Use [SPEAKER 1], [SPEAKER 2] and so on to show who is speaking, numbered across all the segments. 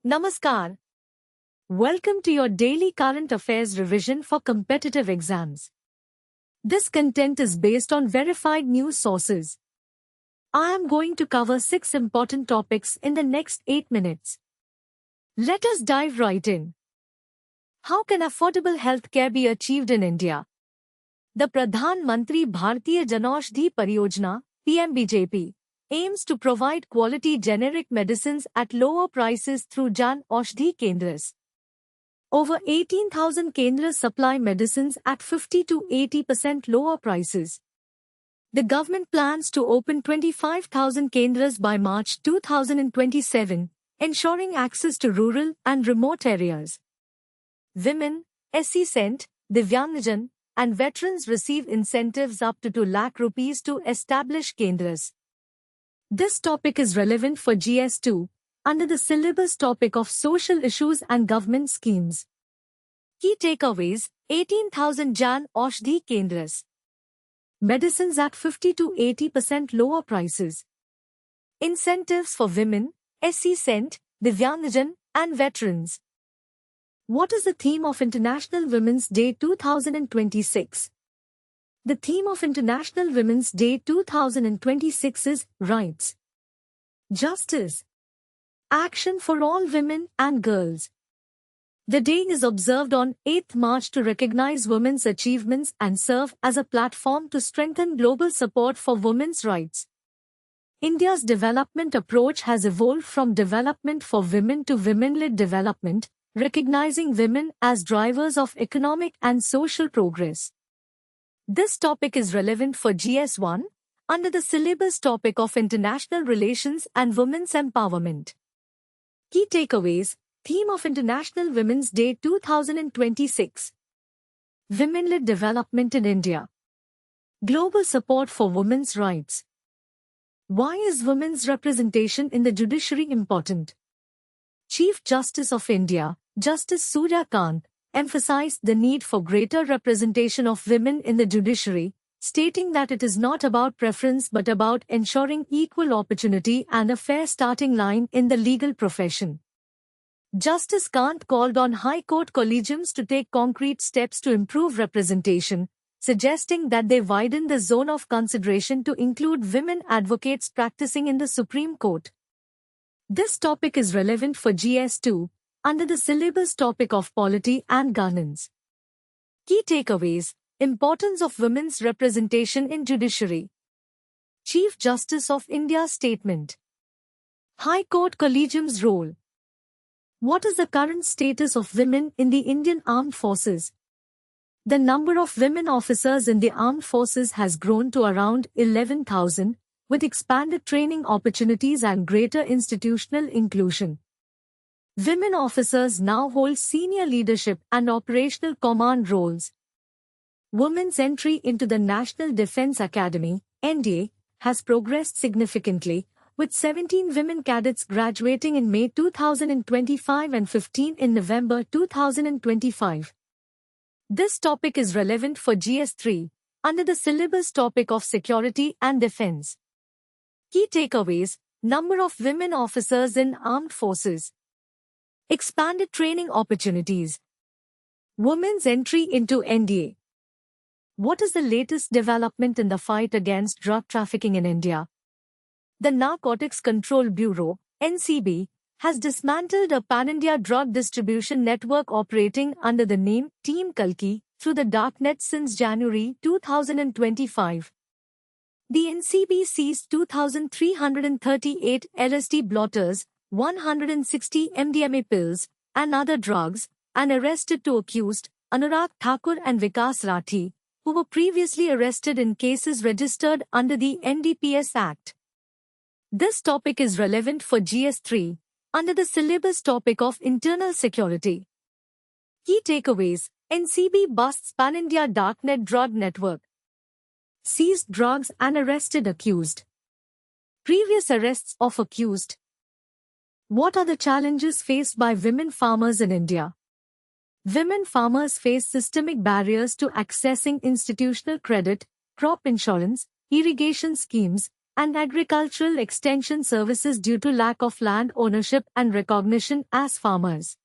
[SPEAKER 1] Namaskar. Welcome to your daily current affairs revision for competitive exams. This content is based on verified news sources. I am going to cover 6 important topics in the next 8 minutes. Let us dive right in. How can affordable healthcare be achieved in India? The Pradhan Mantri Bharatiya Janaushadhi Pariyojana (PMBJP) aims to provide quality generic medicines at lower prices through Jan Aushadhi Kendras. Over 18,000 Kendras supply medicines at 50 to 80% lower prices. The government plans to open 25,000 Kendras by March 2027, ensuring access to rural and remote areas. Women, SC Cent, Divyangjan, and veterans receive incentives up to 2 lakh rupees to establish Kendras. This topic is relevant for GS2, under the syllabus topic of social issues and government schemes. Key takeaways: 18,000 Jan Aushadhi Kendras. Medicines at 50 to 80% lower prices. Incentives for women, SC Cent, Divyangjan, and veterans. What is the theme of International Women's Day 2026? The theme of International Women's Day 2026 is Rights, Justice, Action for all women and girls. The day is observed on 8th March to recognize women's achievements and serve as a platform to strengthen global support for women's rights. India's development approach has evolved from development for women to women-led development, recognizing women as drivers of economic and social progress. This topic is relevant for GS1, under the syllabus topic of International Relations and Women's Empowerment. Key takeaways: Theme of International Women's Day 2026. Women-led development in India. Global support for women's rights. Why is women's representation in the judiciary important? Chief Justice of India, Justice Surya Kant, emphasized the need for greater representation of women in the judiciary, stating that it is not about preference but about ensuring equal opportunity and a fair starting line in the legal profession. Justice Kant called on High Court collegiums to take concrete steps to improve representation, suggesting that they widen the zone of consideration to include women advocates practicing in the Supreme Court. This topic is relevant for GS2, under the syllabus topic of Polity and Governance. Key takeaways: Importance of women's representation in judiciary. Chief Justice of India statement. High Court collegium's role. What is the current status of women in the Indian Armed Forces? The number of women officers in the armed forces has grown to around 11,000, with expanded training opportunities and greater institutional inclusion. Women officers now hold senior leadership and operational command roles. Women's entry into the National Defence Academy, NDA, has progressed significantly, with 17 women cadets graduating in May 2025 and 15 in November 2025. This topic is relevant for GS3, under the syllabus topic of Security and Defence. Key takeaways: Number of women officers in armed forces. Expanded training opportunities. Women's entry into NDA. What is the latest development in the fight against drug trafficking in India? The Narcotics Control Bureau, NCB, has dismantled a pan-India drug distribution network operating under the name Team Kalki through the darknet since January 2025. The NCB seized 2,338 LSD blotters, 160 MDMA pills, and other drugs, and arrested 2 accused, Anurag Thakur and Vikas Rathi, who were previously arrested in cases registered under the NDPS Act. This topic is relevant for GS3, under the syllabus topic of Internal Security. Key takeaways: NCB busts pan-India darknet drug network. Seized drugs and arrested accused. Previous arrests of accused. What are the challenges faced by women farmers in India? Women farmers face systemic barriers to accessing institutional credit, crop insurance, irrigation schemes, and agricultural extension services due to lack of land ownership and recognition as farmers.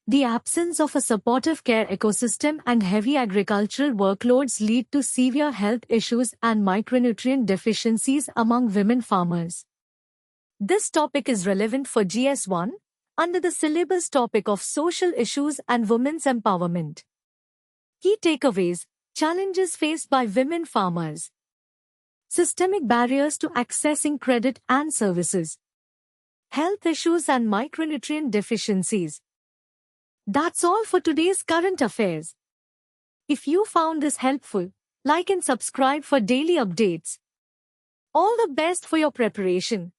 [SPEAKER 1] The absence of a supportive care ecosystem and heavy agricultural workloads lead to severe health issues and micronutrient deficiencies among women farmers. This topic is relevant for GS1 under the syllabus topic of social issues and women's empowerment. Key takeaways: challenges faced by women farmers. Systemic barriers to accessing credit and services. Health issues and micronutrient deficiencies. That's all for today's current affairs. If you found this helpful, like and subscribe for daily updates. All the best for your preparation.